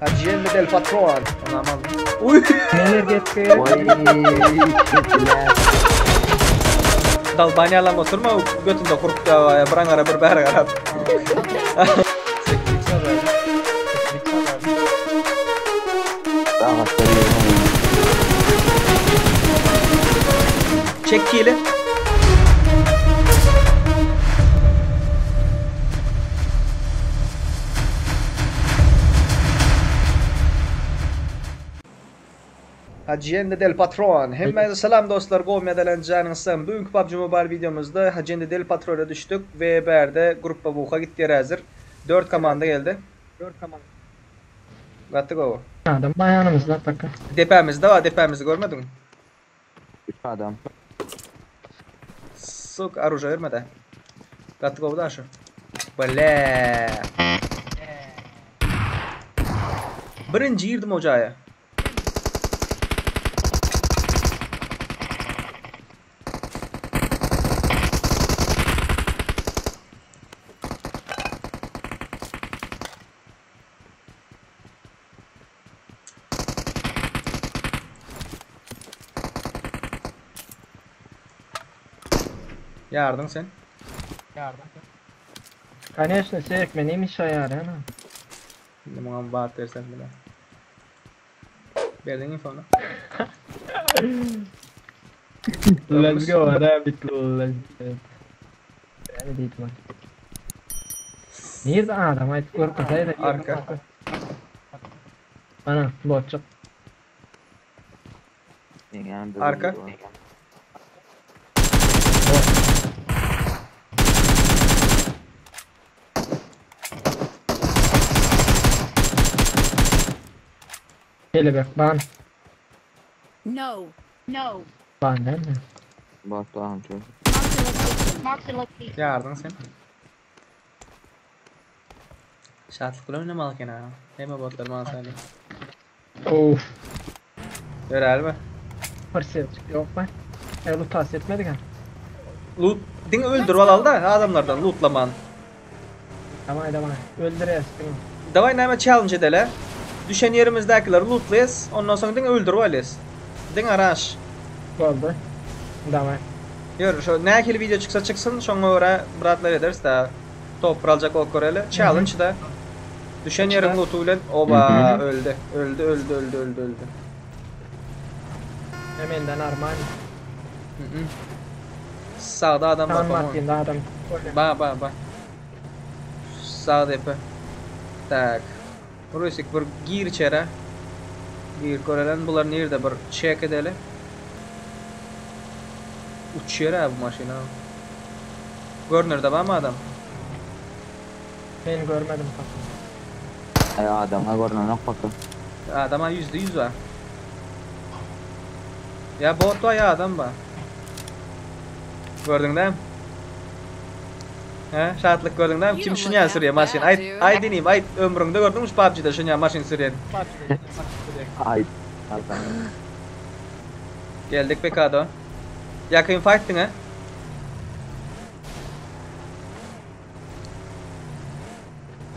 Azienda del patron. Aman. Uy. Neler gitti? Dalbani alam oturma götünde kurup ya bırak ara bir behar ara. Çek kili. Azienda del Patron. Hemmeňize salam dostlar. Gowmedelen janyňyzsam. Bugünkü PUBG Mobile videomuzda Azienda del Patron'a düştük ve berde gruppa buğa gitdi hazır. 4 komanda geldi. 4 komanda. Gattık o. Adam bayanımızda takı. Depemizde var, depemizi görmedin mi? 3 adam. Sok aruja vermedi. Gattık o da şu. Böyle. Birinci girdim ocağa. Yardım sen. Конечно, Serk benim iş ayarı ha. Şimdi bana vaat versen bile. Verdin infonu. Let's go, Arabic let's go. Yani değil mi? Nerede adam? Hadi korkutaydı. Arka. Ana, botçuk. Arka. Kelebek, ban. No. Ban değil mi? Batu amca. Mark the location. Yardım sen. Şartlık bile oynamalık yine ha. Hemen botlar bana söyle. Of. Görer mi? Fırsat yok mu? Loot tas etmedik ha. Loot. Din öldür al da adamlardan lootlaman. Tamam. Öldürüyoruz. Davay neyme challenge edele. Düşen yerimizdekileri lootlayız. Ondan sonra din öldür alayız. Din araş. Oldu. Tamam. Yor şu ne akili video çıksa çıksın. Şoňa göre bratlar ederiz da. Top alacak o koreli. Challenge da. Düşen yerim lootu bilen oba öldü. Öldü. Hemelden Armani. Sağda adam var. Tamam Martin da adam. Ba. Sağda yapı. Tak. Burası bir gir içeri. Gir korelen bular nerede bir check edeli. Uçuyor abi bu maşina. Görünürde var mı adam? Ben görmedim. Adama görünen bakın. Adama %100 var. Ya bot var ya adam var. Gördün değil mi? He, şartlık gördün değil mi? Kim şunyan sürüyor maşin? Ay deneyim, ay ömrümde gördün mü PUBG'de şunyan maşin sürüyor? Ay. Adam. Geldik Pekado. Yakın fight'tin ha?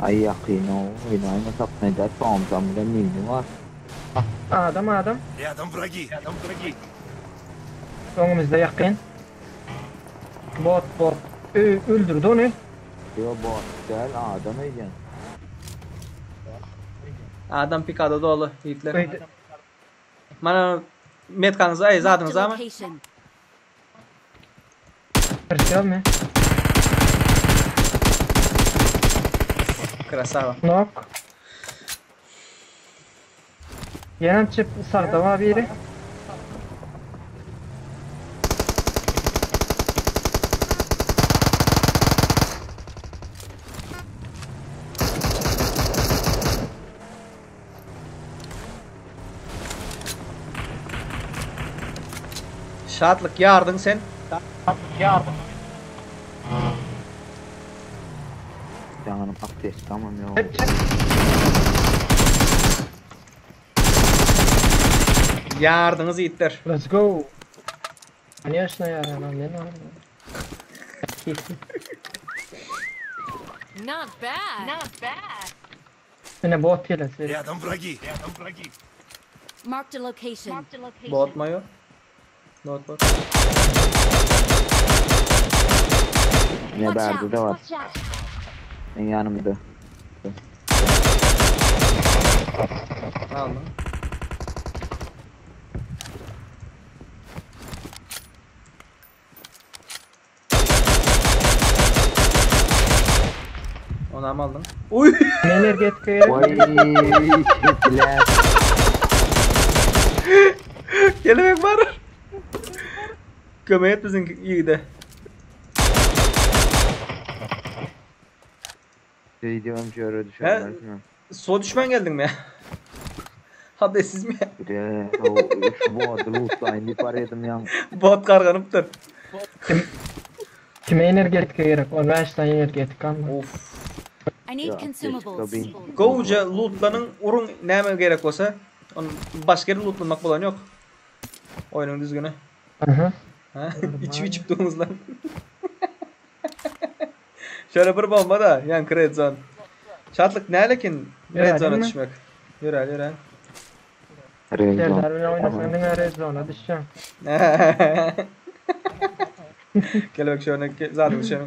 Ay yakın o. Oynayma tapmayacak. Tamam bile neydi var? Adam. Рядом враги. Önümüzde yakın. Bot. Öldürdü onu. Yo bot. Gel adam yiyeceksin. Adam Pekado dolu. Hitler. Öldü. Bana metkanızı ay Mark zadınız the ama. location. Fırsat mı? Krasava. Nok. Yanan çıp sağda var biri. Şartlık yardın sen. Canım aktif tamam ya. Yardınız yiğitler. Let's go. Конечно, я не надо. Not bad. Üstüne bot gele seri. Рядом враги. Рядом враги. Marked a location. Marked a location. Bot mu yok? Bot bot. Ne Watch berdi out. de var. Watch out. Benim yanımda. Aldım. Onu hem aldım. Uy! Energetik yere. Vay çektiler. Kelebek var. Kömeyet bizim iyi de. Şey diyorum şöyle düşüyorlar. So düşman geldin mi ya? Habersiz mi ya? Bir de şu bu adı Lut'la indi par yedim ya. Bot karganıptır. Kime energetik gerek? O baştan energetik ama. Of. I need consumables. Kovuca lootlanın urun neme gerek olsa onun başka yere lootlamak bulan yok. Oyunun düzgünü. Aha. Ha? İçip durunuz lan. Şöyle bir bomba da yan red zone. Çatlık ne lekin red zone'a düşmek. Yürel. Serdar bile oynasan ne red zone'a düşeceğim. Kelebek şöyle zaten şöyle.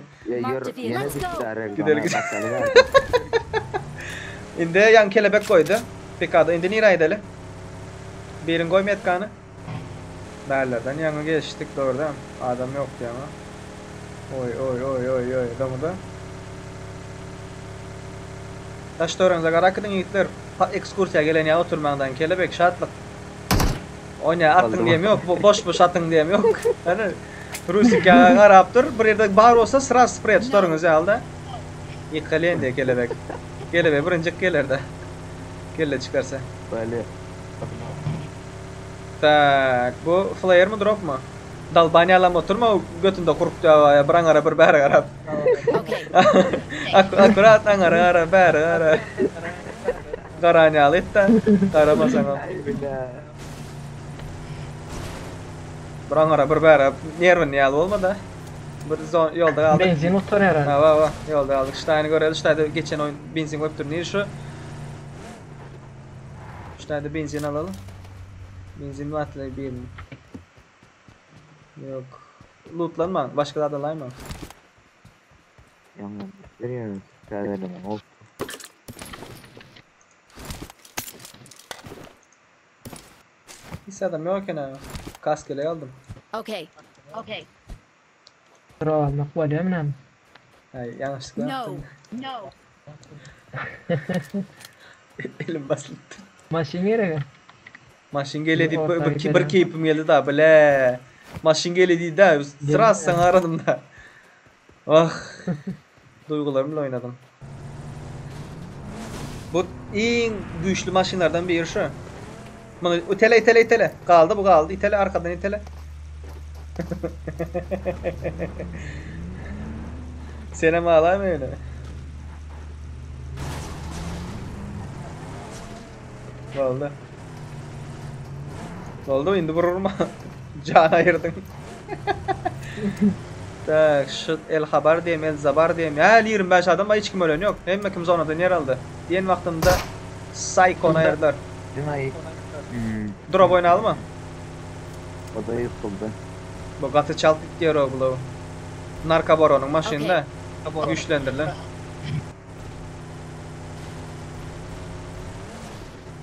Yine düştüler. Gidelim. Indi yan kelebek koydu. Pekada indi nira edeli. Birin koymayet kanı. Berlerden yanına geçtik doğru adam yoktu ama. Oy adamı da. Taş doğranıza karakıdın yiğitler. Ekskursiya gelen ya oturmandan kelebek şartlık. Oyna attın diyem yok. Boş attın diyem yok. Yani Rusika Arap'tır. Bir yerde bar olsa sıra sprey tutarınız ya aldı. Yıkalayan diye kelebek. Kelebek birincik gelir de. Kelle çıkarsa. Böyle. Tak, bu flare mı drop mu? Dalbanyalam oturma götünde kuruktu ya bırak ara bir beri Arap. Okay. Akurat ara beri. Karanyalı et de karamasan o. Bırak ara bir beri. Nervin yalı olmadı. Bir yolda aldık. Benzin otur herhalde. Ha yolda aldık. Stein'i görelim. Stein'de geçen oyun benzin koyup durun. Şu. Stein'de benzin alalım. Benzin mi atlayıp bir mi? Yok. Lootlanma. Başkalar da alayım mı? Yanına veriyoruz. Şöyle olsun. Hiç adam yok ya. Kaskele aldım. Okay. Okay. Sıra almak var değil mi? Hayır yanlışlıkla No. yaptım. No. Elim basıldı. Maşin gerek. Maşin geledi. Ortaya Bir keyfim geldi da böyle. Maşin geledi de. Sıra sana aradım da. Ah. Duygularımla oynadım. Bu en güçlü maşinlerden biri şu. Bunu itele. Kaldı bu kaldı. İtele arkadan itele. Seni ağlar mı öyle? Oldu indi vururma. Can ayırdın. Tak şu el haber diyeyim el zabar diyeyim. Ya 25 adam var hiç kim ölen yok. Hem kim zonadan yer aldı. Diyen vaktinde Psycho'na ayırdılar. Cünayt. Drop oynayalım mı? O da yıkıldı. Bu katı çalt diyor o bu. Narka baronun maşininde. Güçlendirilen.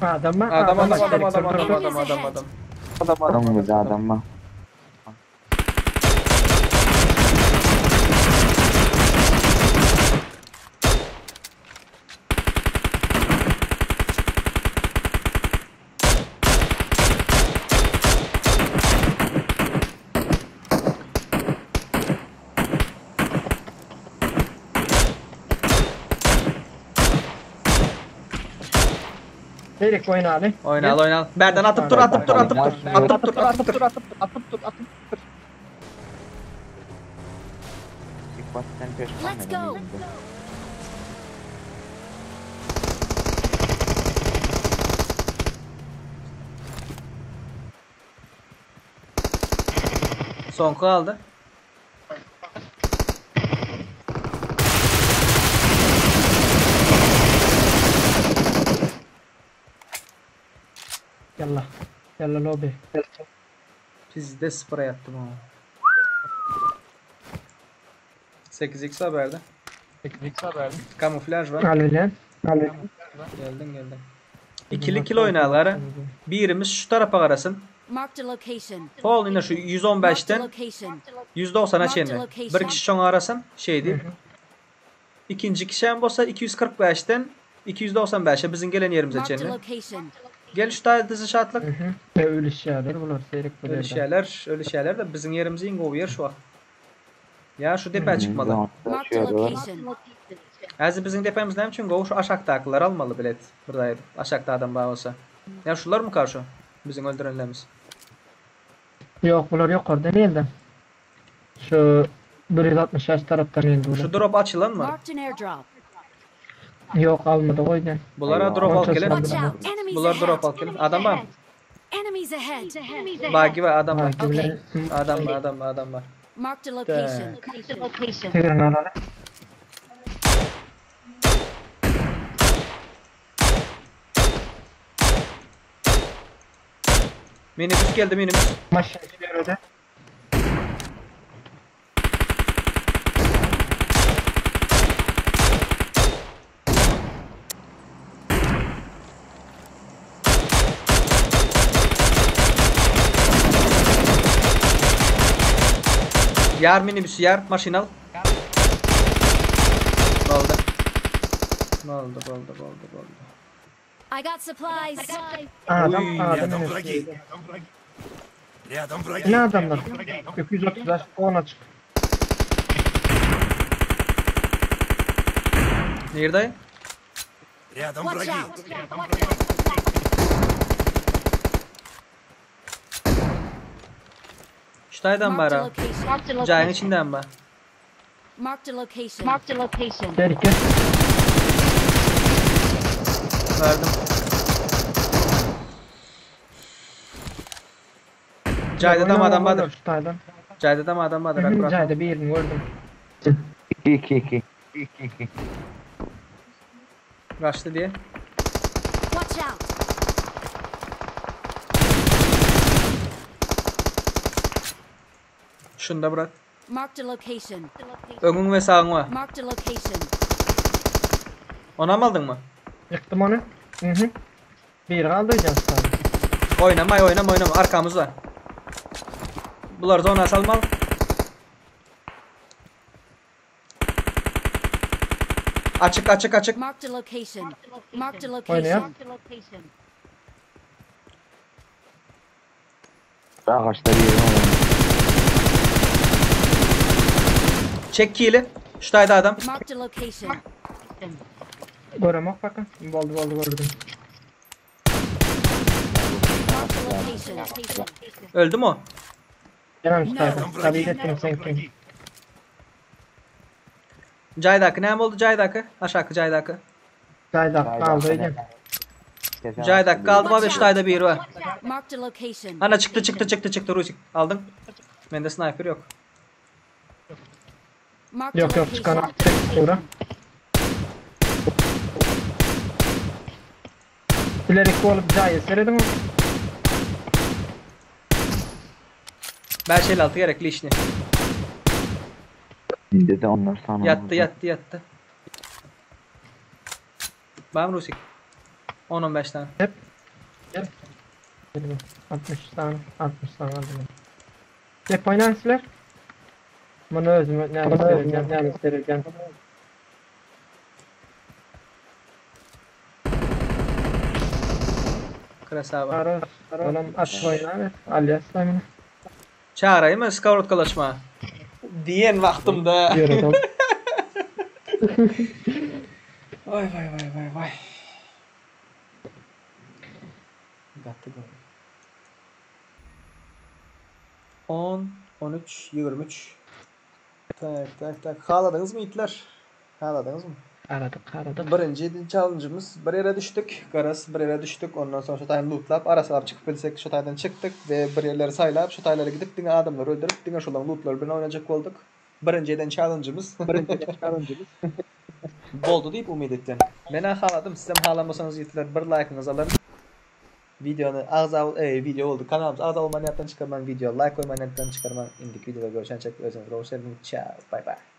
Adam mı? Adam. Adam güzel adam mı? Direkt oyna abi. Oynal. Berden atıp dur. Atıp dur. İlk baştan peşman Let's go. Son kaldı. Yalla. Yalla lobi. Bizde sprey attım ama. 8x haberde. Kamuflaj var. Alvilen. Geldim. İkili kilo oynayalar. Birimiz şu tarafa karasın. Marked a location. Pol yine şu Marked a 115'ten location. 190'a çenli. Bir kişi şonu arasın. Şey değil. İkinci kişi en bolsa 245'ten 295'e bizim gelen yerimize Marked a çenli. location. Gel şu tane dizi şartlık. Öyle şeyler bunlar seyrik Öyle şeyler de bizim yerimize ingo o yer şu an. Ya şu tepe çıkmalı. Marked a location. Azı bizim tepemiz ne için go şu aşağıdakiler almalı bilet. Buradaydı. Aşağıda adam bağ olsa. Ya şular mı karşı? Bizim öldürenlerimiz. Yok bunlar yok orada değil de. Şu 160 taraftan indi Şu bunlar. drop açılan mı? Marked an airdrop. Yok almadı o yüzden. Bunlara drop al gelin. Watch out. Enemies Bunlar drop al ahead. gelin. Adam var. Enemies ahead. Bagi var adam var. Okay. Adam var. Marked a location. Tigran alalım. Minibüs geldi minibüs. Maşın öyle. Yar minibüs yar maşinal. Oldu. I got supplies. Adam Uy, adam önündeydi. Ne adamlar? 230 10 açık. Nerede? Watch out. Ştaydan Marked a bara. location. Cayın içinden ba. Marked a location. Tehlike. Verdim. Cayda da mı adam vardır? Şutaydan. Cayda da mı adam vardır? Bırak. Cayda bir yerini gördüm. 2 Kaçtı diye. Watch out. Şunu da bırak. Marked a location. Önün ve sağın var. Marked a location. Ona mı aldın mı? Yıktım onu. Hı. Bir kaldıracağız tabii. Oynama. Arkamızda. Bunlar da ona salmal. Açık. Marked a location. Marked a Oynuyor. location. Ağaçta bir yerim var. Çek kili. Ştayda adam. Marked a location. Göremek bakın. Oldu gördüm. Marked a location. Öldü mü o? Hemen Şutaydan. Tabii ettim sen kim. Caydakı. Ne oldu Caydakı? Aşağı Caydakı. Cayda kaldıracağım. Caydak kaldı mı ve Ştayda bir var. Marked a location. Ana çıktı Rusik. Aldın. Bende sniper yok. Marked a Yok location. çıkan uğra. İleri olup cayı seredi mi? Ben şeyle altı gerekli işini. Dedi onlar sana. Yattı. Bam Rusik. 10-15 tane. Hep. Gel. 60 tane aldım. Hep oynarsınlar. Bunu özüm yani sereceğim. Krasava. Ara. Oğlum at oynar. Alias tamam. Çağırayım mı? Scout kalaşma. Diyen vaktimde. Yürüdüm. Vay. Gattı. 10, 13, 23. Tak. Haladınız mı itler? Haladınız mı? Aradık. Birinci challenge'ımız bir yere düştük. Garas bir yere düştük. Ondan sonra şu tayını lootlap arasalap çıkıp bilsek şu taydan çıktık ve bir yerleri saylap şu taylara gidip dine adamları öldürüp dine şuradan lootlar birine oynayacak olduk. Birinciden challenge'ımız. Boldu deyip umid ettim. Ben haladım. Siz hem halamasanız yettiler. Bir like'ınızı alırım. Videonu video oldu. Kanalımız ağza olmaniyattan çıkarman video. Like koymaniyattan çıkarman. İndik videoda görüşen çek. Özünüz. Ciao. Bye bye.